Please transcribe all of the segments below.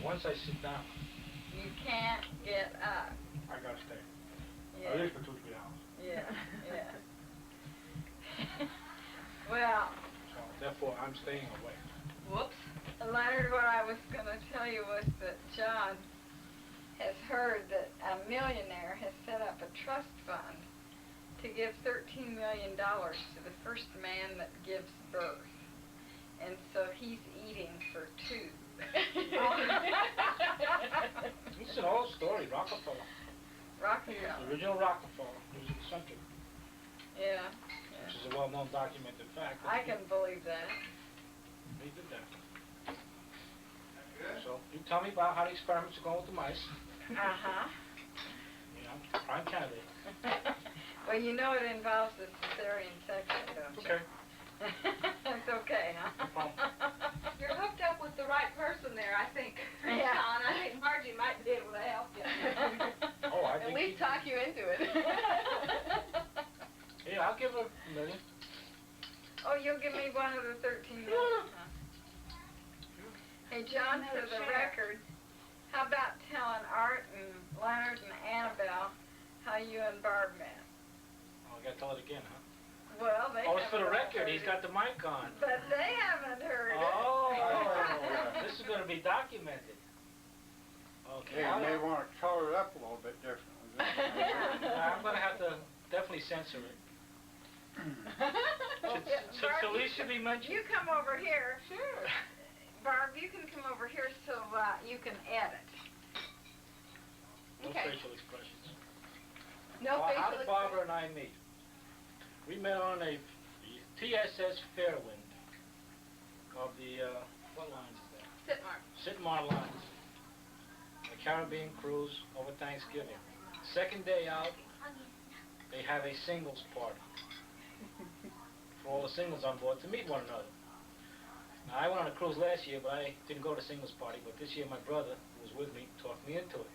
Once I sit down, you can't get up. I gotta stay. Yeah. At least for 2-3 hours. Yeah, yeah. Well. So therefore, I'm staying away. Whoops. Leonard, what I was going to tell you was that John has heard that a millionaire has set up a trust fund to give $13 million to the first man that gives birth. And so he's eating for 2. It's an old story, Rockefeller. Rockefeller. The original Rockefeller, who's in the century. Yeah. Which is a well-known documented fact. I can believe that. They did that. So, you tell me about how the experiments are going with the mice. Uh-huh. You know, prime candidate. Well, you know it involves a cesarean section, don't you? Okay. It's okay, huh? No problem. You're hooked up with the right person there, I think. Yeah. John, I think Margie might be able to help you. Oh, I At think least talk you into it. Yeah, I'll give her $1 million. Oh, you'll give me one of the 13 million, huh? Hey, John, for the record, how about telling Art and Leonard and Annabelle how you and Barb met? Oh, I gotta tell it again, huh? Well, they Oh, it's for the haven't record. heard He's it. got the mic on. But they haven't heard Oh, it. this is gonna be documented. Okay. Yeah, you may want to color it up a little bit differently. I'm gonna have to definitely censor it. Should Barb, Felicia be mentioned? you come over here. Sure. Barb, you can come over here so you can edit. No Okay. facial expressions. No Well, how facial did Barbara and I meet? We met on a TSS Fairwind of the, what lines is that? Sitmar. Sitmar lines. A Caribbean cruise over Thanksgiving. Second day out, they have a singles party for all the singles on board to meet one another. Now, I went on a cruise last year, but I didn't go to singles party. But this year, my brother, who was with me, talked me into it.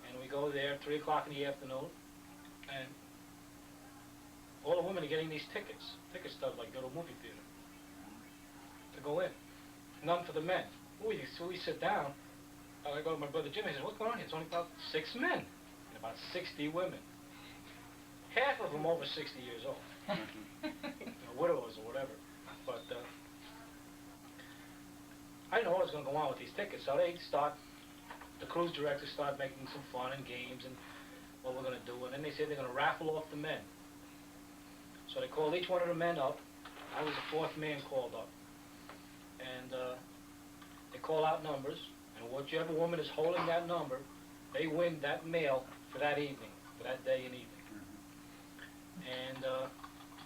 And we go there at 3 o'clock in the afternoon, and all the women are getting these ticket stubs, like go to a movie theater, to go in. None for the men. So we sit down. I go to my brother Jimmy. He says, "What's going on here? It's only about 6 men and about 60 women. Half of them over 60 years old, widows or whatever." But I didn't know what was going to go on with these tickets, so the cruise directors start making some fun and games and what we're going to do, and then they said they're going to raffle off the men. So they called each one of the men up. I was the 4th man called up. And they call out numbers, and whichever woman is holding that number, they win that male for that evening, for that day and evening. And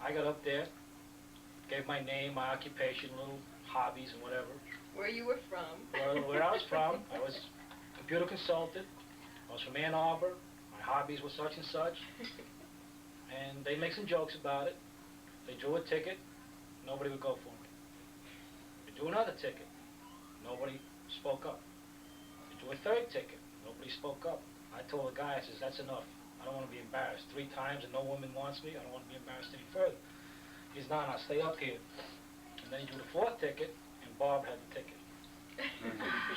I got up there, gave my name, my occupation, little hobbies and whatever. Where you were from. Where I was from, I was a computer consultant. I was from Ann Arbor. My hobbies were such and such. And they make some jokes about it. They drew a ticket, nobody would go for me. They drew another ticket, nobody spoke up. They drew a 3rd ticket, nobody spoke up. I told the guy, I says, "That's enough. I don't want to be embarrassed. 3 times and no woman wants me. I don't want to be embarrassed any further." He says, "No, I'll stay up here." And then he drew the 4th ticket, and Barb had the ticket.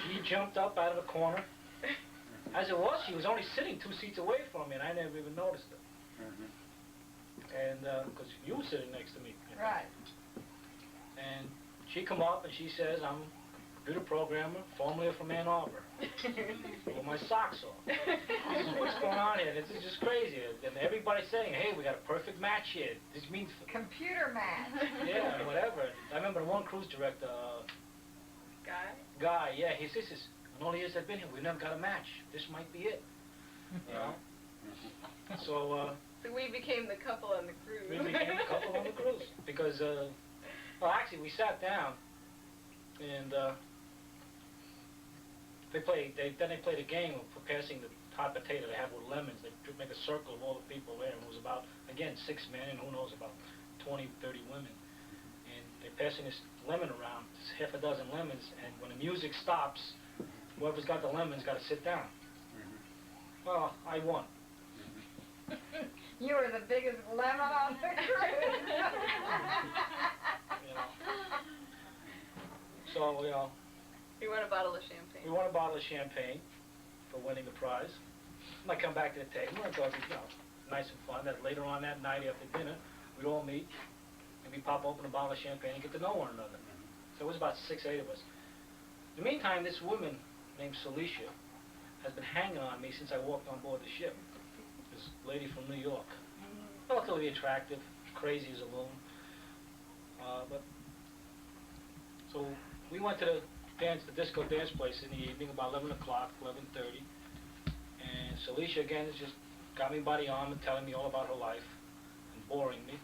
She jumped up out of the corner. As it was, she was only sitting 2 seats away from me, and I never even noticed her. And because you were sitting next to me. Right. And she come up and she says, "I'm a computer programmer, formerly from Ann Arbor." With my socks off. This is what's going on here. This is just crazy. And everybody's saying, "Hey, we got a perfect match here. This means..." Computer match. Yeah, whatever. I remember one cruise director, Guy, yeah, he says, "In all the years I've been here, we've never got a match. This might be it." You know? So we became the couple on the cruise. we became a couple on the cruise. Because, well, actually, we sat down, and then they played a game of passing the hot potato they have with lemons. They make a circle of all the people there, and it was about, again, 6 men, and who knows, about 20, 30 women. And they're passing this lemon around, half a dozen lemons, and when the music stops, whoever's got the lemons got to sit down. Well, I won. You were the biggest lemon on the cruise. You know. So, you know, 3 or 4 of them You won a bottle of champagne. We won a bottle of champagne for winning the prize. And I come back to the table, and I thought, you know, nice and fun. That later on that night after dinner, we'd all meet, and we'd pop open a bottle of champagne and get to know one another. So it was about 6, 8 of us. In the meantime, this woman named Celicia has been hanging on me since I walked on board the ship. This lady from New York. Relatively attractive, crazy as a loon. So we went to the disco dance place in the evening, about 11 o'clock, 11:30. And Celicia again has just got me by the arm and telling me all about her life and boring me.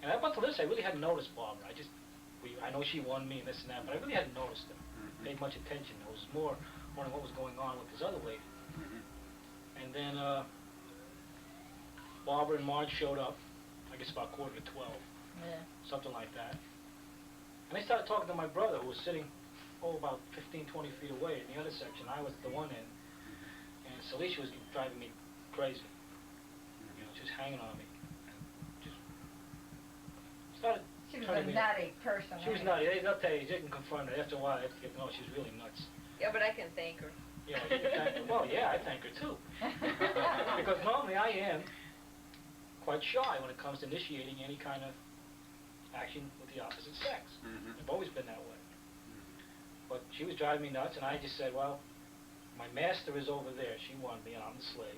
And up until this, I really hadn't noticed Barbara. I know she won me and this and that, but I really hadn't noticed her. Paid much attention. I was more wondering what was going on with this other lady. And then Barbara and Marge showed up, I guess about 11:45, something like that. And they started talking to my brother, who was sitting, about 15, 20 feet away in the other section. I was at the one end, and Celicia was driving me crazy. You know, just hanging on me. Just started. She was a nutty person. She was nutty. They'll tell you, you can confront her. After a while, you have to get to know she's really nuts. Yeah, but I can thank her. Yeah, you can thank her. Well, yeah, I thank her too. Because normally I am quite shy when it comes to initiating any kind of action with the opposite sex. I've always been that way. But she was driving me nuts, and I just said, well, my master is over there. She won me, and I'm the slave.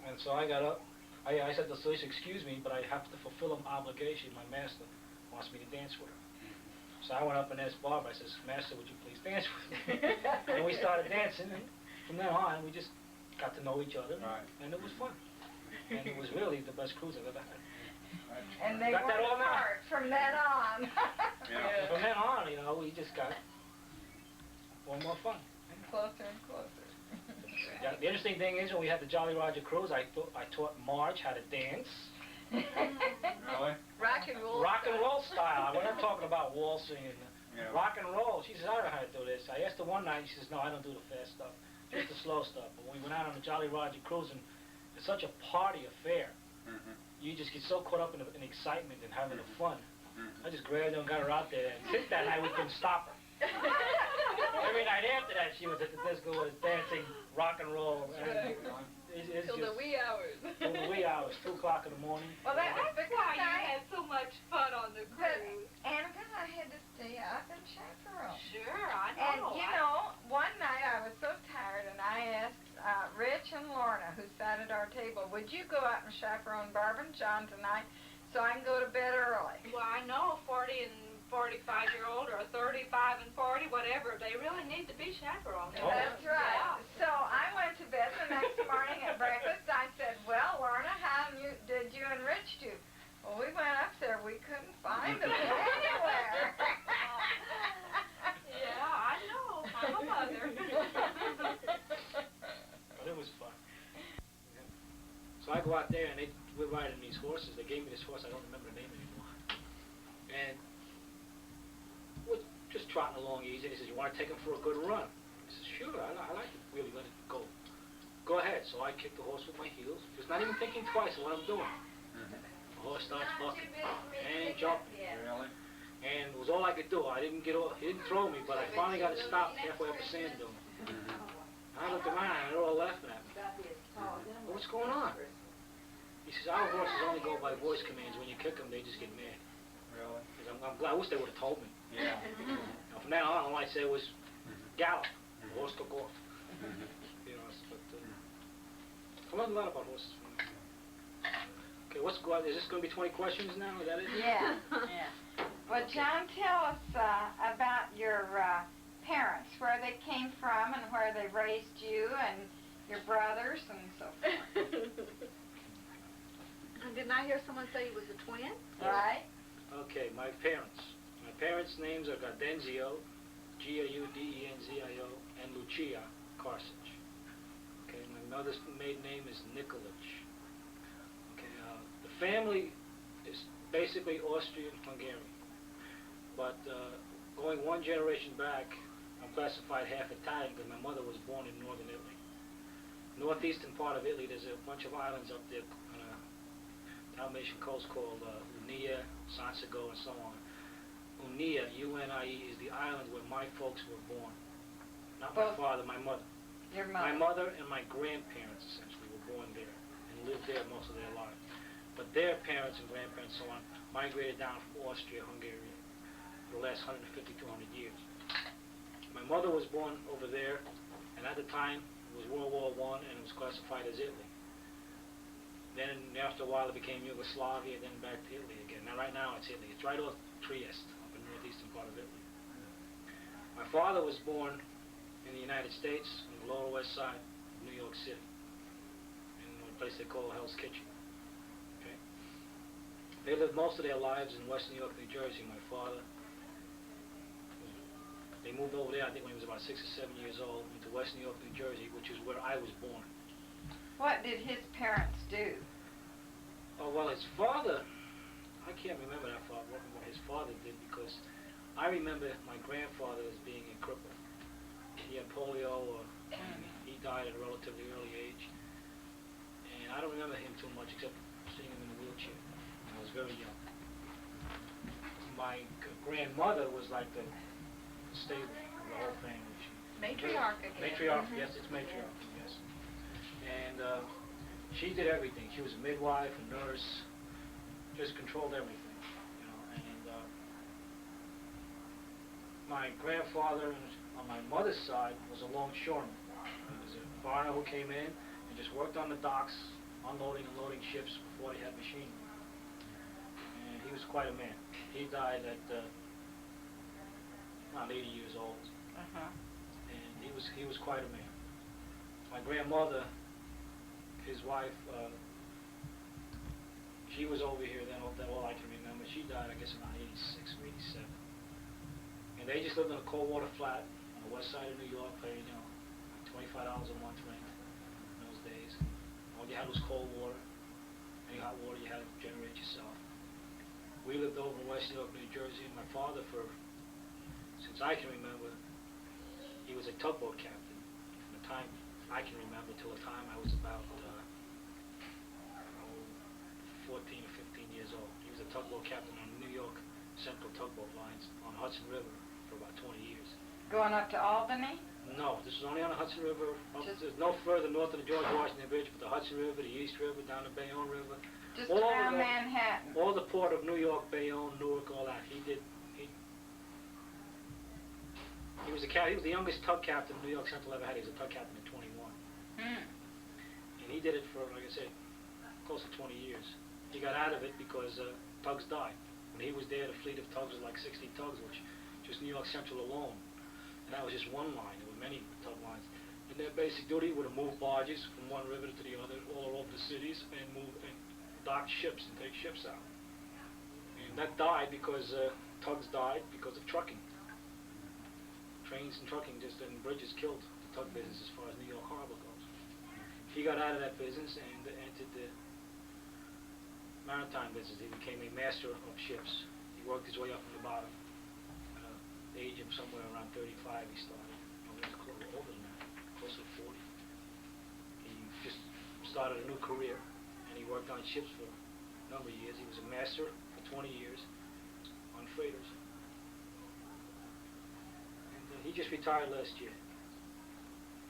And so I got up. I said to Celicia, excuse me, but I have to fulfill an obligation. My master wants me to dance with her. So I went up and asked Barbara, I says, Master, would you please dance with me? And we started dancing, and from then on, we just got to know each other, and it was fun. And it was really the best cruise I've ever had. And they were apart from then on. From then on, you know, we just got more and more fun. Closer and closer. Yeah, the interesting thing is, when we had the Jolly Roger cruise, I taught Marge how to dance. Really? Rock and roll. Rock and roll style. We're not talking about waltzing and rock and roll. She says, I don't know how to do this. I asked her one night, she says, no, I don't do the fast stuff, just the slow stuff. But when we went out on the Jolly Roger cruise, and it's such a party affair. You just get so caught up in excitement and having the fun. I just grabbed her and got her out there, and since that night we couldn't stop her. Every night after that, she was at the disco with us dancing rock and roll. And it's Till the wee hours. Till the wee hours, 2 o'clock in the morning. Well, that's because why you had so much fun on the cruise. Annika, I had to stay up and chaperone. Sure, I know. And, you know, one night I was so tired, and I asked Rich and Lorna, who sat at our table, would you go out and chaperone Barb and John tonight so I can go to bed early? Well, I know 40 and 45-year-old or 35 and 40, whatever, they really need to be chaperoned. Oh. That's right. Yeah. So I went to bed the next morning at breakfast. I said, well, Lorna, how did you and Rich do? Well, we went up there. We couldn't find them anywhere. Yeah, I know. I'm a mother. But it was fun. So I go out there, and we're riding these horses. They gave me this horse. I don't remember the name anymore. And we're just trotting along easy. He says, you want to take him for a good run? I says, sure. I like to really let it go. Go ahead. So I kick the horse with my heels, just not even thinking twice of what I'm doing. The horse starts bucking and jumping. Really? And it was all I could do. I didn't get off. He didn't throw me, but I finally got to stop halfway up a sand dune. I looked around, and they're all laughing at me. Well, what's going on? He says, our horses only go by voice commands. When you kick them, they just get mad. Really? I'm glad. I wish they would have told me. Yeah. Now, from then on, all I said was, gallop. The horse took off. You know, but I learned a lot about horses. Okay, is this going to be 20 questions now? Is that it? Yeah. Well, John, tell us about your parents, where they came from and where they raised you and your brothers and so forth. Didn't I hear someone say he was a twin? Right? Okay, my parents. My parents' names are Gaudenzio, Gaudenzio, and Lucia Carcich. Okay, my mother's maiden name is Nikolic. Okay, the family is basically Austrian-Hungarian. But going one generation back, I'm classified half Italian because my mother was born in northern Italy. Northeastern part of Italy, there's a bunch of islands up there on a Dalmatian coast called Unia, Sansigo, and so on. Unia, U-N-I-E, is the island where my folks were born. Not Both. my father, my mother. Your My mother. mother and my grandparents, essentially, were born there and lived there most of their lives. But their parents and grandparents, so on, migrated down from Austria, Hungary, for the last 150, 200 years. My mother was born over there, and at the time, it was World War I, and it was classified as Italy. Then, after a while, it became Yugoslavia, then back to Italy again. Now, right now, it's Italy. It's right off Trieste, up in the northeastern part of Italy. My father was born in the United States, on the Lower West Side of New York City, in a place they call Hell's Kitchen. Okay? They lived most of their lives in West New York, New Jersey. My father, they moved over there, I think, when he was about 6 or 7 years old, into West New York, New Jersey, which is where I was born. What did his parents do? Oh, well, his father, I can't remember that far, what his father did, because I remember my grandfather as being a cripple. He had polio, or he died at a relatively early age, and I don't remember him too much except seeing him in a wheelchair when I was very young. My grandmother was like the stable of the whole family. Matriarch again. Matriarch, yes, it's matriarch, yes. And she did everything. She was a midwife, a nurse, just controlled everything, you know. And my grandfather on my mother's side was a longshoreman. He was a foreigner who came in and just worked on the docks, unloading and loading ships before they had machinery. And he was quite a man. He died at around 80 years old. And he was quite a man. My grandmother, his wife, she was over here then, all I can remember. She died, I guess, around 86 or 87. And they just lived in a cold water flat on the west side of New York, paying, you know, $25 a month rent in those days. All you had was cold water. Any hot water you had to generate yourself. We lived over in West New York, New Jersey. My father, since I can remember, he was a tugboat captain. From the time I can remember till the time I was about 14 or 15 years old. He was a tugboat captain on New York Central tugboat lines on the Hudson River for about 20 years. Going up to Albany? No, this is only on the Hudson River. There's no further north of the George Washington Bridge, but the Hudson River, the East River, down the Bayonne River. Just all around over Manhattan. All the port of New York, Bayonne, Newark, all that. He was the youngest tug captain New York Central ever had. He was a tug captain at 21. And he did it for, like I said, close to 20 years. He got out of it because tugs died. When he was there, the fleet of tugs was like 60 tugs, which just New York Central alone. And that was just one line. There were many tug lines. And their basic duty was to move barges from one river to the other, all over the cities, and dock ships and take ships out. And that died because tugs died because of trucking. Trains and trucking and bridges killed the tug business as far as New York Harbor goes. He got out of that business and entered the maritime business. He became a master of ships. He worked his way up from the bottom. At the age of somewhere around 35, he started. Older than that, close to 40. He just started a new career, and he worked on ships for a number of years. He was a master for 20 years on freighters. And he just retired last year.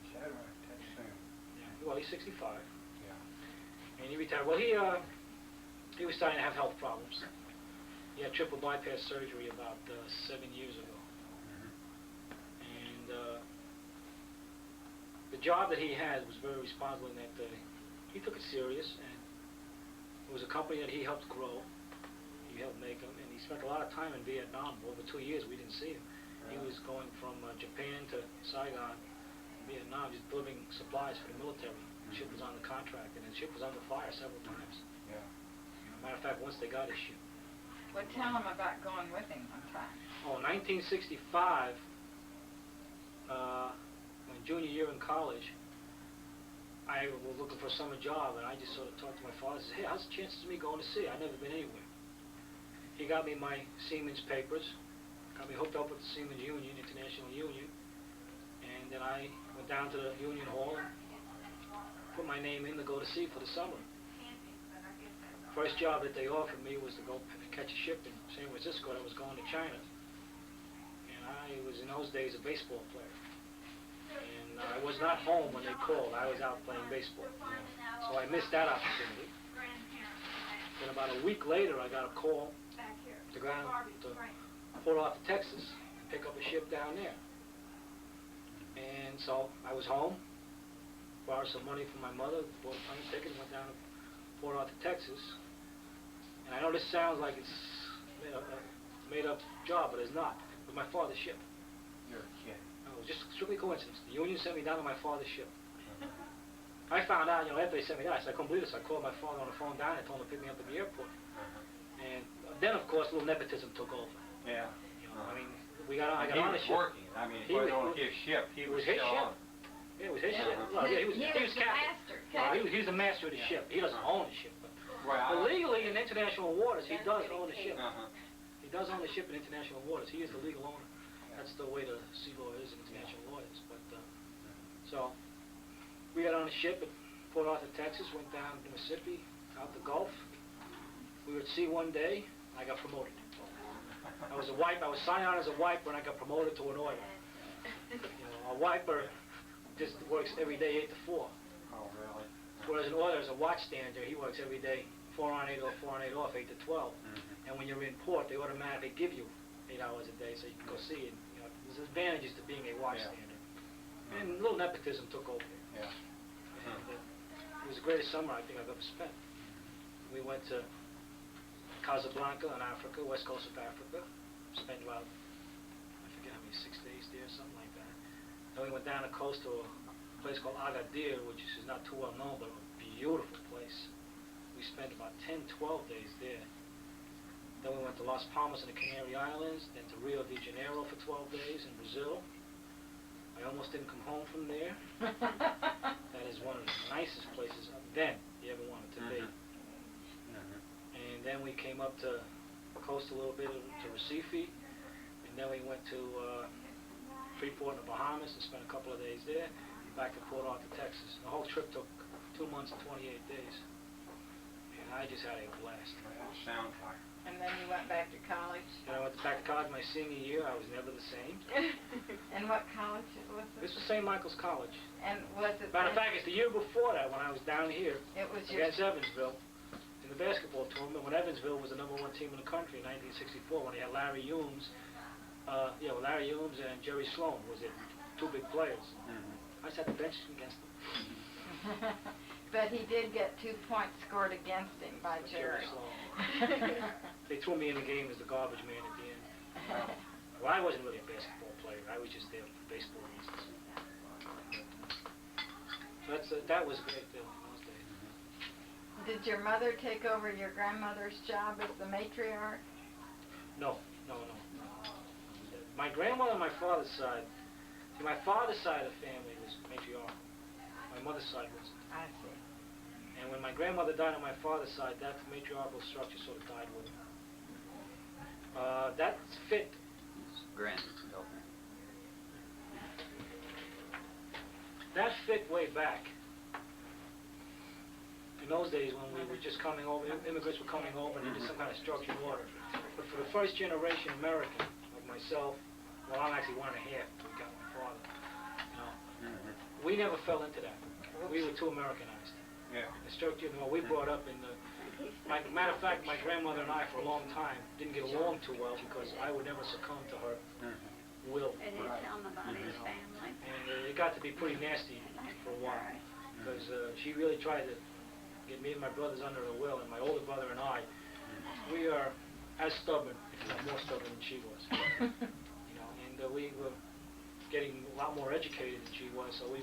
Is that right? That's soon. Yeah. Well, he's 65. Yeah. And he retired. Well, he was starting to have health problems. He had triple bypass surgery about 7 years ago. And the job that he had was very responsible in that he took it serious, and it was a company that he helped grow. He helped make them, and he spent a lot of time in Vietnam. Over 2 years, we didn't see him. He was going from Japan to Saigon, Vietnam, just delivering supplies for the military. The ship was on the contract, and the ship was under fire several times. Yeah. Matter of fact, once they got his ship. Well, tell him about going with him one time. Oh, 1965, my junior year in college, I was looking for a summer job, and I just sort of talked to my father and said, hey, how's the chances of me going to sea? I've never been anywhere. He got me my Seamen's papers, got me hooked up with the Seamen's Union, International Union, and then I went down to the Union Hall and put my name in to go to sea for the summer. First job that they offered me was to go catch a ship in San Francisco that was going to China. I was in those days a baseball player. And I was not home when they called. I was out playing baseball. So I missed that opportunity. Then about a week later, I got a call to go down to Port Arthur, Texas, and pick up a ship down there. And so I was home, borrowed some money from my mother, bought a plane ticket, and went down to Port Arthur, Texas. And I know this sounds like it's a made-up job, but it's not. It was my father's ship. You're a kid. No, it was just strictly coincidence. The Union sent me down to my father's ship. I found out, after they sent me down, I said, I couldn't believe this. I called my father on the phone down and told him to pick me up at the airport. And then, of course, a little nepotism took over. Yeah. I mean, I got on the ship. He was working. I mean, it wasn't on his ship. He was his still ship. on. Yeah, it was his ship. Well, yeah, he was the captain. master. He's the master of the ship. He doesn't own the ship. But legally, in international waters, he does own the ship. He does own the ship in international waters. He is the legal owner. That's the way the sea law is in international waters. But so we got on the ship at Port Arthur, Texas, went down to Mississippi, out the Gulf. We were at sea one day. I got promoted. I was a wiper. I was signed on as a wiper, and I got promoted to an oiler. A wiper just works every day 8 to 4. Oh, really? Whereas an oiler is a watchstander. He works every day 4 on 8 off, 4 on 8 off, 8 to 12. And when you're in port, they automatically give you 8 hours a day, so you can go see it. There's advantages to being a watchstander. And a little nepotism took over. Yeah. And it was the greatest summer I think I've ever spent. We went to Casablanca in Africa, west coast of Africa. Spent about, I forget how many, 6 days there, something like that. Then we went down the coast to a place called Agadir, which is not too well known, but a beautiful place. We spent about 10, 12 days there. Then we went to Las Palmas in the Canary Islands, then to Rio de Janeiro for 12 days in Brazil. I almost didn't come home from there. That is one of the nicest places then you ever wanted to be. And then we came up to the coast a little bit to Recife, and then we went to Freeport in the Bahamas and spent a couple of days there, back to Port Arthur, Texas. The whole trip took 2 months and 28 days. And I just had a blast. Sounds like. And then you went back to college. And I went back to college my senior year. I was never the same. And what college was it? This was St. Michael's College. And was it? Matter of fact, it's the year before that when I was down here It was your. against Evansville in the basketball tournament when Evansville was the #1 team in the country in 1964 when they had Larry Eames. Larry Eames and Jerry Sloan was it. 2 big players. I sat the bench against them. But he did get 2 points scored against him by Jerry. Sloan. They threw me in the game as the garbage man at the end. Well, I wasn't really a basketball player. I was just there for baseball reasons. So that was a great deal in those days. Did your mother take over your grandmother's job as the matriarch? No. My grandmother on my father's side, my father's side of the family was matriarchal. My mother's side wasn't. I see. And when my grandmother died on my father's side, that matriarchal structure sort of died with her. That fit. That fit way back. In those days when we were just coming over, immigrants were coming over and needed some kind of structured order. But for the first generation American, like myself, well, I'm actually 1 1/2 we got my father. We never fell into that. We were too Americanized. Yeah. The structure, we brought up in the. Matter of fact, my grandmother and I, for a long time, didn't get along too well because I would never succumb to her will. And he'd tell him about his family. And it got to be pretty nasty for a while because she really tried to get me and my brothers under her will, and my older brother and I, we are as stubborn, if not more stubborn than she was. And we were getting a lot more educated than she was, so we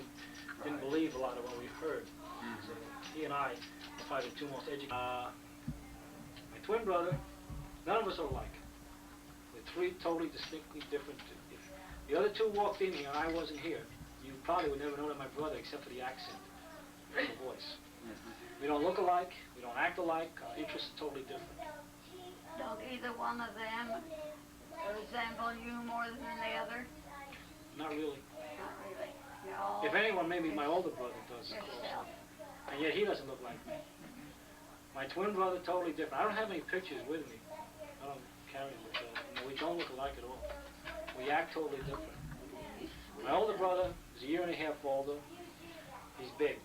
didn't believe a lot of what we heard. So he and I were probably the 2 most educated. My twin brother, none of us are alike. We're 3 totally distinctly different. If the other 2 walked in here and I wasn't here, you probably would never know that my brother except for the accent and the voice. We don't look alike, we don't act alike, our interests are totally different. Don't either one of them resemble you more than the other? Not really. Not really. You're all If anyone, maybe my older brother does. yourself. And yet he doesn't look like me. My twin brother, totally different. I don't have any pictures with me. I don't carry them. We don't look alike at all. We act totally different. My older brother is a year and a half older. He's big.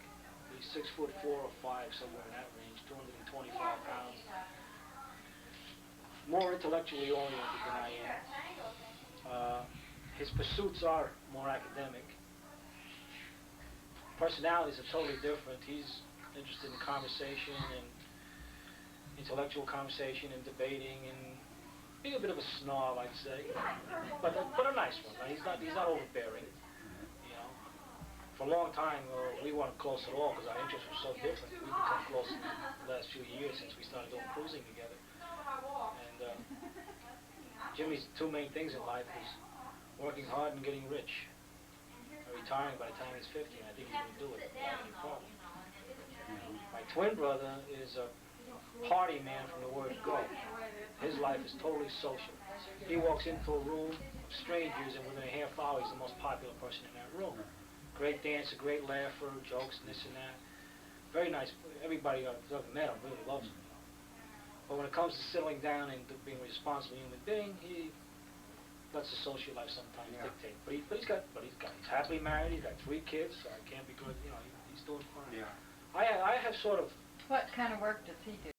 He's 6'4" or 5, somewhere in that range, 225 pounds. More intellectually oriented than I am. His pursuits are more academic. Personalities are totally different. He's interested in conversation and intellectual conversation and debating and being a bit of a snob, I'd say, but a nice one. Right? He's not overbearing. You know, for a long time we weren't close at all because our interests were so different. We've become close in the last few years since we started going cruising together. And Jimmy's two main things in life is working hard and getting rich. Retiring by the time he's 50, and I think he's going to do it without any problem. My twin brother is a party man from the word go. His life is totally social. He walks into a room of strangers, and within a half hour, he's the most popular person in that room. Great dancer, great laugher, jokes, and this and that. Very nice. Everybody I've ever met him really loves him. But when it comes to settling down and being a responsible human being, he lets the social life sometimes dictate. But he's happily married. He's got 3 kids. So I can't be good. You know, he's doing fine. Yeah. I have sort of. What kind of work does he do?